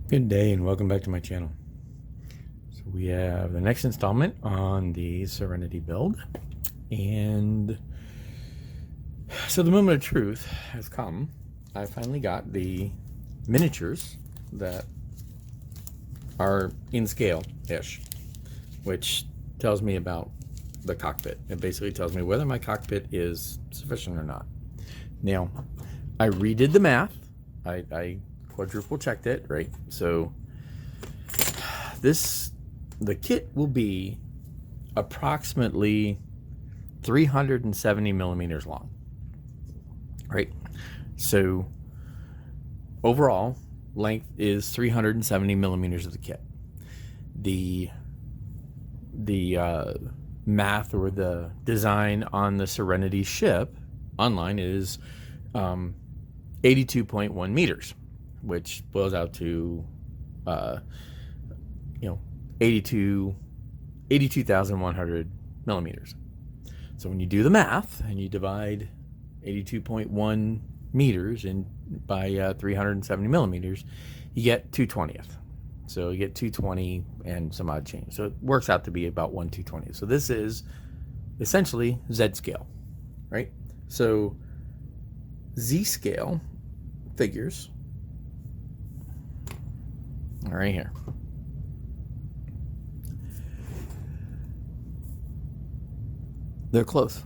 Good day and welcome back to my channel. So we have the next installment on the Serenity build, and so the moment of truth has come. I finally got the miniatures that are in scale-ish, which tells me about the cockpit. It basically tells me whether my cockpit is sufficient or not. Now, I redid the math. I quadruple checked it, right? So the kit will be approximately 370 millimeters long, right? So overall length is 370 millimeters of the kit. The math or the design on the Serenity ship online is 82.1 meters, which boils out to 82,100 millimeters. So when you do the math and you divide 82.1 meters by 370 millimeters, you get 2/20th. So you get 220 and some odd change. So it works out to be about 1/220th. So this is essentially Z scale, right? So Z scale figures right here. They're close.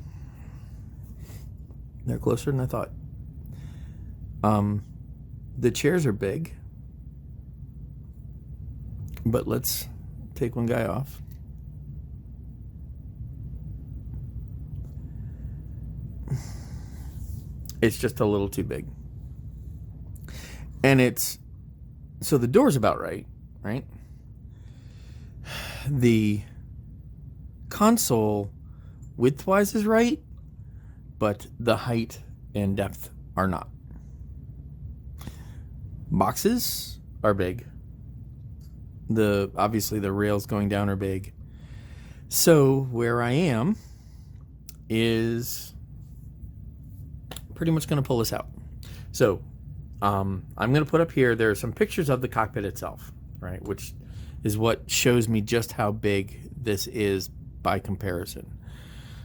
They're closer than I thought. The chairs are big, but let's take one guy off. It's just a little too big. And so the door's about right? The console widthwise is right, but the height and depth are not. Boxes are big. Obviously the rails going down are big. So where I am is pretty much going to pull this out. So I'm going to put up here, there are some pictures of the cockpit itself, right? Which is what shows me just how big this is by comparison.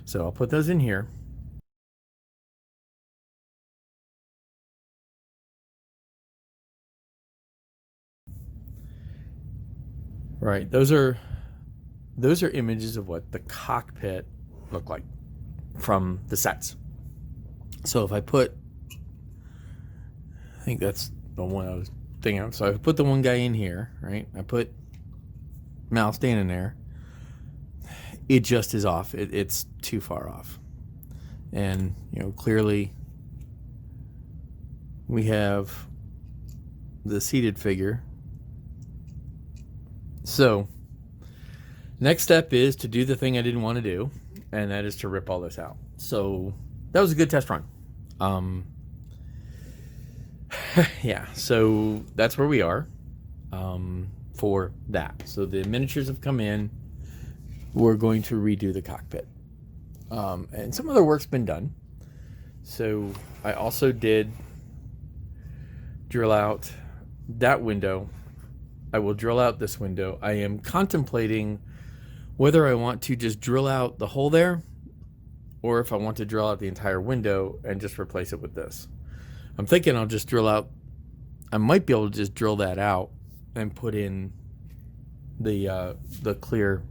So I'll put those in here. Right, those are images of what the cockpit looked like from the sets. So if I put, I think that's the one I was thinking of. So I put the one guy in here, right? I put Mal standing there. It just is off. It's too far off. And, clearly we have the seated figure. So next step is to do the thing I didn't want to do, and that is to rip all this out. So that was a good test run. Yeah, so that's where we are for that. So the miniatures have come in. We're going to redo the cockpit. And some other work's been done. So I also did drill out that window. I will drill out this window. I am contemplating whether I want to just drill out the hole there or if I want to drill out the entire window and just replace it with this. I'm thinking I'll just drill out, I might be able to just drill that out and put in the clear,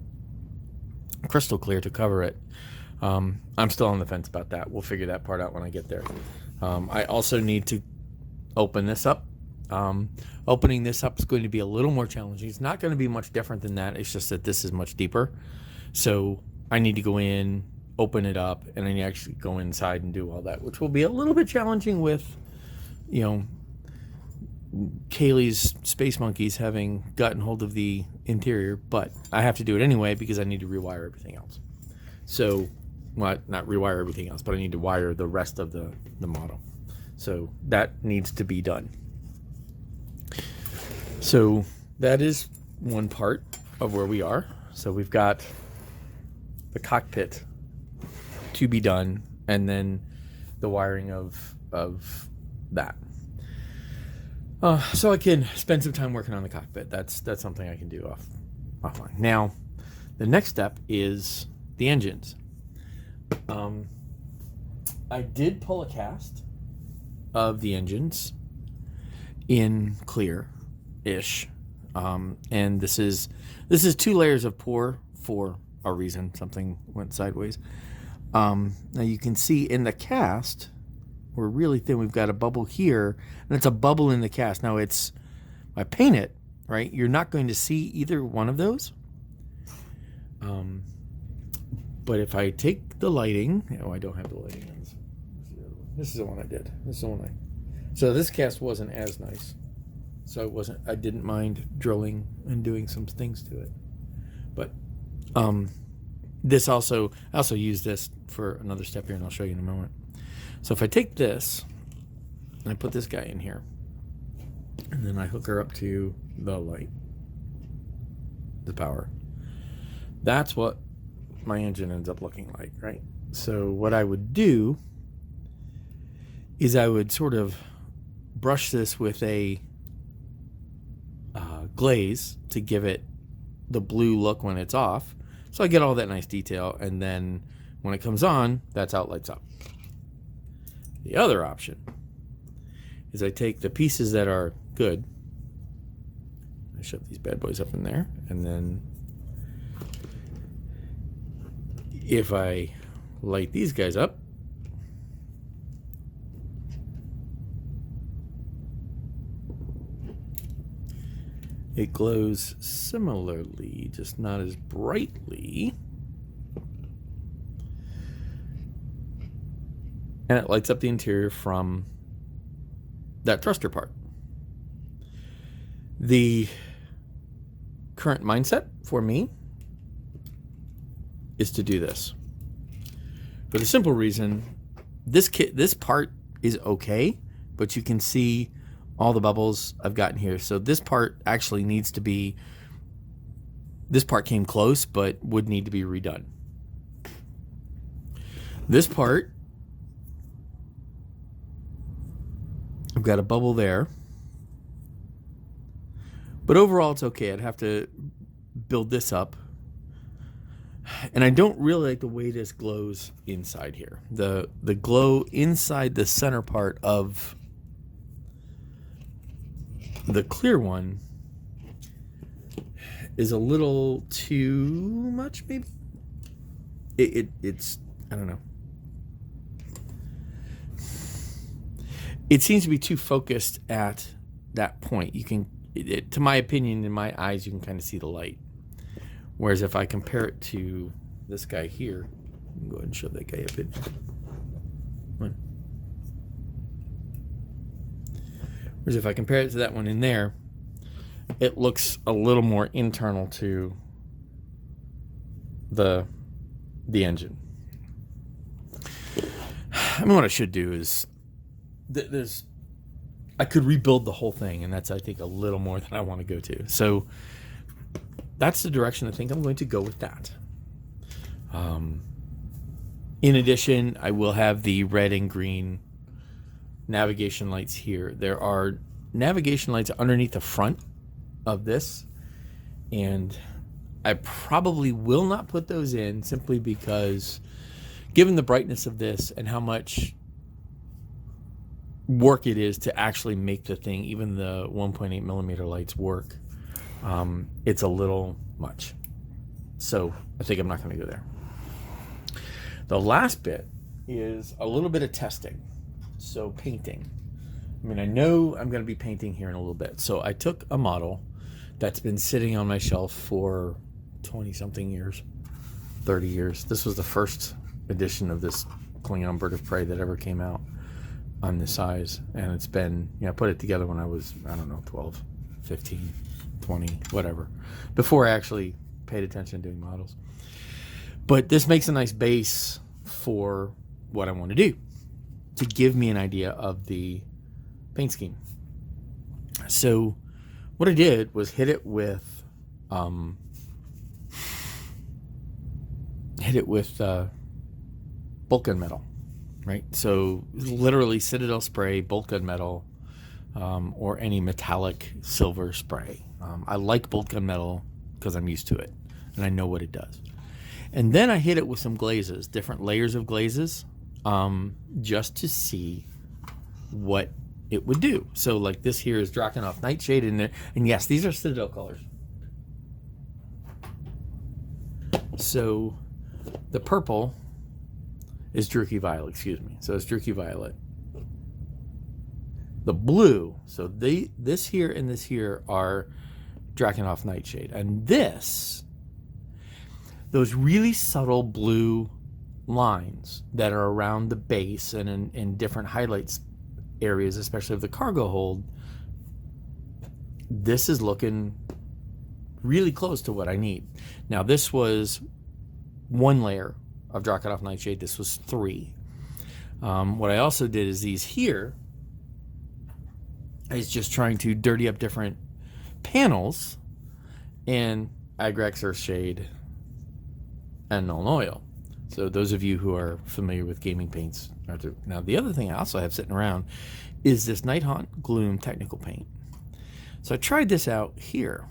crystal clear to cover it. I'm still on the fence about that. We'll figure that part out when I get there. I also need to open this up. Opening this up is going to be a little more challenging. It's not going to be much different than that. It's just that this is much deeper. So I need to go in, open it up, and then actually go inside and do all that, which will be a little bit challenging with, Kaylee's space monkeys having gotten hold of the interior, but I have to do it anyway because I need to rewire everything else. So, well, not rewire everything else, but I need to wire the rest of the model. So that needs to be done. So that is one part of where we are. So we've got the cockpit to be done, and then the wiring of that. So I can spend some time working on the cockpit. That's something I can do offline. Now, the next step is the engines. I did pull a cast of the engines in clear-ish, and this is 2 layers of pour for a reason. Something went sideways. Now you can see in the cast, we're really thin. We've got a bubble here, and it's a bubble in the cast. Now I paint it, right? You're not going to see either one of those. But if I take the lighting, I don't have the lighting on this. This is the one I did. So this cast wasn't as nice. So I didn't mind drilling and doing some things to it. But I also use this for another step here, and I'll show you in a moment. So if I take this and I put this guy in here, and then I hook her up to the light, the power, that's what my engine ends up looking like, right? So what I would do is I would sort of brush this with a glaze to give it the blue look when it's off. So I get all that nice detail, and then when it comes on, that's how it lights up. The other option is I take the pieces that are good, I shove these bad boys up in there, and then if I light these guys up, it glows similarly, just not as brightly. And it lights up the interior from that thruster part. The current mindset for me is to do this. For the simple reason, this part is okay, but you can see all the bubbles I've gotten here. So this part actually needs to be, this part came close, but would need to be redone. This part, I've got a bubble there, but overall it's okay. I'd have to build this up. And I don't really like the way this glows inside here. The glow inside the center part of the clear one is a little too much, maybe. It's I don't know. It seems to be too focused at that point. You can, to my opinion, in my eyes, you can kind of see the light. Whereas if I compare it to this guy here, I can go ahead and shove that guy up in. Whereas if I compare it to that one in there, it looks a little more internal to the engine. I mean, what I should do is I could rebuild the whole thing, and that's, I think, a little more than I want to go to. So that's the direction I think I'm going to go with that. In addition, I will have the red and green navigation lights here. There are navigation lights underneath the front of this, and I probably will not put those in simply because, given the brightness of this and how much work it is to actually make the thing, even the 1.8 millimeter lights work, it's a little much. So I think I'm not going to go there. The last bit is a little bit of testing. So painting. I mean, I know I'm going to be painting here in a little bit. So I took a model that's been sitting on my shelf for 20 something years, 30 years. This was the first edition of this Klingon Bird of Prey that ever came out on this size. And it's been, I put it together when I was, 12, 15, 20, whatever, before I actually paid attention to doing models. But this makes a nice base for what I want to do, to give me an idea of the paint scheme. So what I did was hit it with bulk gun metal, right? So literally Citadel spray, bulk gun metal, or any metallic silver spray. I like bolt gun metal because I'm used to it and I know what it does. And then I hit it with some glazes, different layers of glazes, just to see what it would do. So like this here is Drakenhof Nightshade in there. And yes, these are Citadel colors. So the purple is Druchii Violet, excuse me. So it's Druchii Violet. The blue, so this here and this here are Drakenhof Nightshade. And this, those really subtle blue lines that are around the base and in different highlights areas, especially of the cargo hold, this is looking really close to what I need. Now this was one layer of Drakenhof Nightshade. This was 3. What I also did is these here is just trying to dirty up different panels in Agrax Earthshade and Nuln Oil. So those of you who are familiar with gaming paints are too. Now the other thing I also have sitting around is this Nighthaunt Gloom technical paint. So I tried this out here,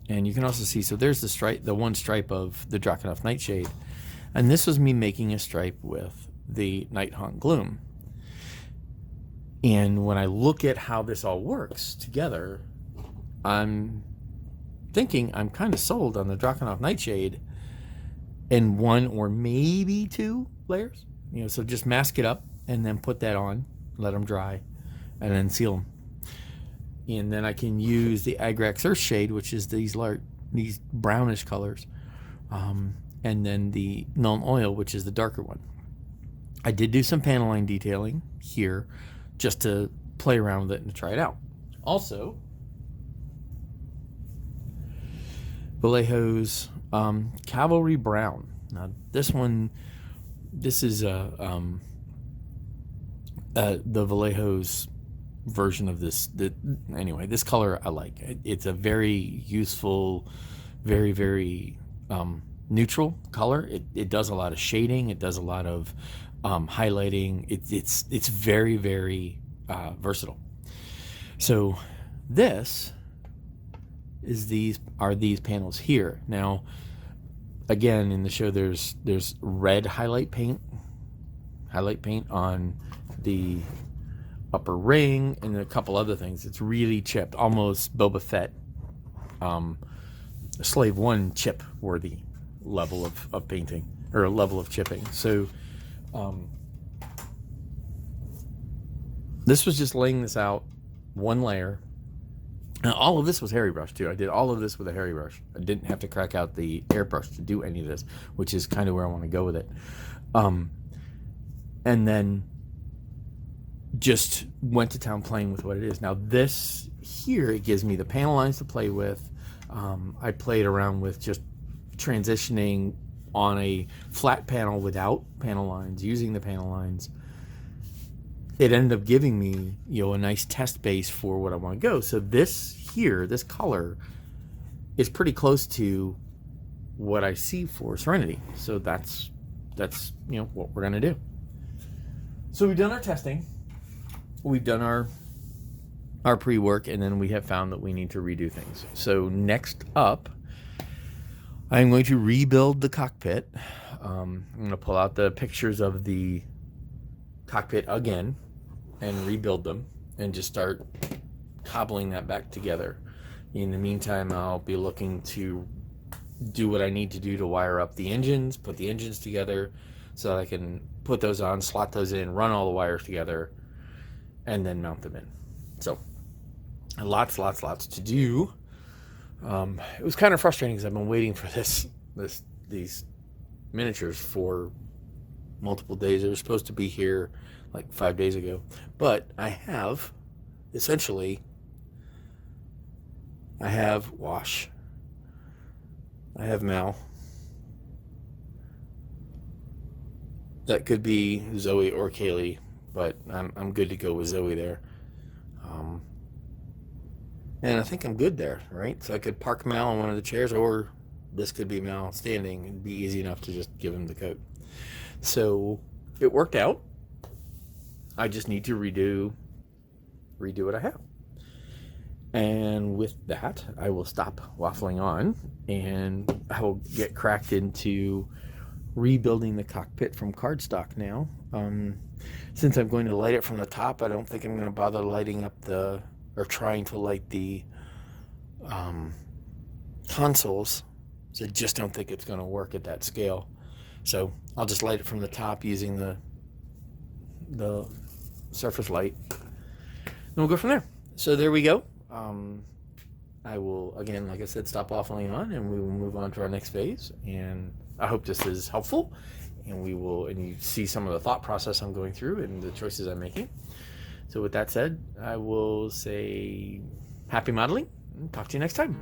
and you can also see, so there's the stripe, the one stripe of the Drakenhof Nightshade, and this was me making a stripe with the Nighthaunt Gloom. And when I look at how this all works together, I'm thinking I'm kind of sold on the Drakenhof Nightshade in 1 or maybe 2 layers. You know, so just mask it up and then put that on, let them dry, and then seal them. And then I can use the Agrax Earthshade, which is these brownish colors, and then the Nuln Oil, which is the darker one. I did do some panel line detailing here just to play around with it and to try it out. Also, Vallejo's Cavalry Brown. Now this one, this is the Vallejo's version of this. Anyway, this color I like. It's a very useful, very, very neutral color. It does a lot of shading. It does a lot of highlighting. It's very, very versatile. So this is these panels here. Now again, in the show there's red highlight paint on the upper ring and a couple other things. It's really chipped, almost Boba Fett Slave 1 chip worthy level of painting, or a level of chipping. So this was just laying this out one layer. Now all of this was hairy brush too. I did all of this with a hairy brush. I didn't have to crack out the airbrush to do any of this, which is kind of where I want to go with it. And then just went to town playing with what it is. Now this here, it gives me the panel lines to play with. I played around with just transitioning on a flat panel without panel lines, using the panel lines. It ended up giving me, a nice test base for what I want to go. So this here, this color, is pretty close to what I see for Serenity. So that's what we're gonna do. So we've done our testing, we've done our pre-work, and then we have found that we need to redo things. So next up, I'm going to rebuild the cockpit. I'm going to pull out the pictures of the cockpit again and rebuild them and just start cobbling that back together. In the meantime, I'll be looking to do what I need to do to wire up the engines, put the engines together so that I can put those on, slot those in, run all the wires together, and then mount them in. So lots to do. It was kind of frustrating because I've been waiting for these miniatures for multiple days. They were supposed to be here like 5 days ago, but I have Wash, I have Mal. That could be Zoe or Kaylee, but I'm good to go with Zoe there. And I think I'm good there, right? So I could park Mal on one of the chairs, or this could be Mal standing. It'd be easy enough to just give him the coat. So it worked out. I just need to redo redo what I have. And with that, I will stop waffling on, and I will get cracked into rebuilding the cockpit from cardstock now. Since I'm going to light it from the top, I don't think I'm going to bother lighting up or trying to light the consoles. So I just don't think it's going to work at that scale. So I'll just light it from the top using the surface light, and we'll go from there. So there we go. I will, again, like I said, stop waffling on, and we will move on to our next phase. And I hope this is helpful, and you see some of the thought process I'm going through and the choices I'm making. So with that said, I will say happy modeling, and talk to you next time.